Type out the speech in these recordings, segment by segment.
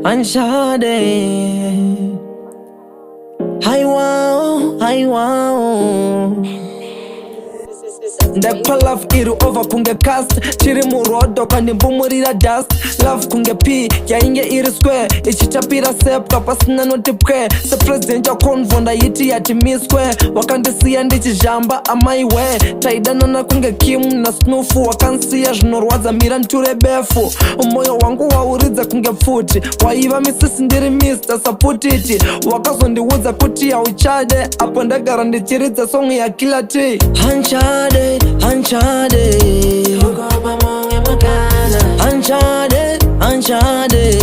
Anshade. Hi wow. Ndakwa love iri over kunge cast chiri murodo kandi mbumurira dust love kunge p yainge iri square ichitapira sepka pasina noti pwe se president ya convo ndayiti yati miswe wakandisiya ndichijamba amaiwe taidanana kunge Kim na Snufu wakansiya zvinorwadza mira nture befu umoyo wangu wauridza kunge pfuti waiva misisi ndiri Mr. Saputiti wakazondiudza kuti hauchade apo ndagara ndichiridza song ya Killer T Anchade Okopa monge makana Anchade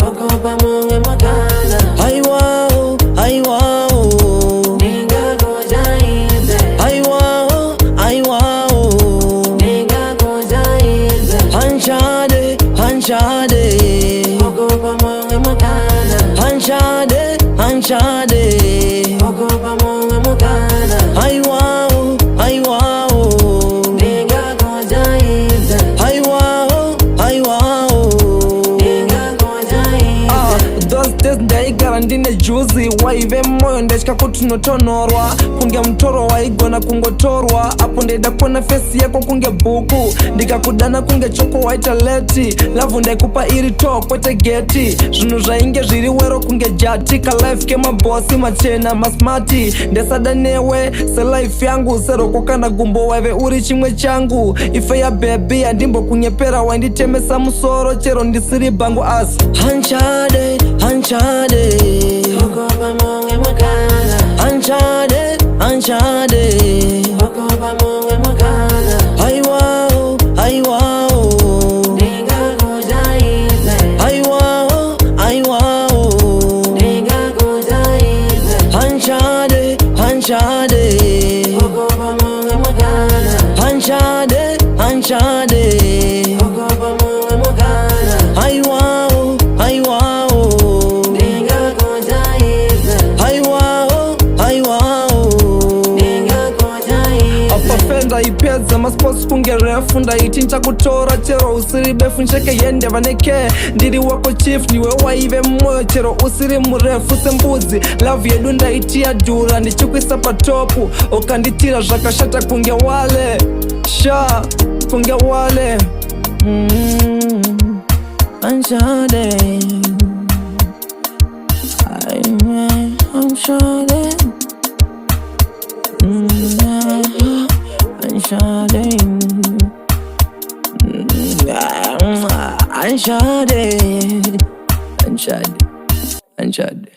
Okopa monge makana Ai wow Ninga koja ize Ai wow Ninga koja ize Anchade Okopa monge makana Anchade Okopa monge makana Ai wow Ninga koja ize Ai wow Ninga koja ize Those days ndaigara ndine juzi waive moyo ndachika kuti notonorwa kunge mutoro waigona kungotorwa apo ndaida kuona fesi yako kunge bhuku ndikakudana kunge choko waita leti lavhu ndaikupa iri to kwete geti zvinhu zvainge zviri wero kunge jati kalife kemabosi machena masmati ndesada newe selife yangu seroko kana gumbo waive uri chimwe changu ife ya bebi handimbokunyepera wainditemesa musoro chero ndisiri bhangu asi Anchade Okopa monge makana Anchade Okopa monge makana Ai wow Ninga koja ize Ai wow Ninga koja ize Anchade Okopa monge makana Anchade Okopa monge makana Ai wow Ninga koja ize Ai wow Ninga koja ize apafenda ipedza masports kunge refu ndaiti nchakutora chero usiri befu ncheke yende vaneke ndiri wako chief niwe waive moyo chero usiri murefu sembudzi love yedu ndaiti yadhura ndichikuisa patopu ukanditira zvakashata kunge wale kunge wale Anchade Anchade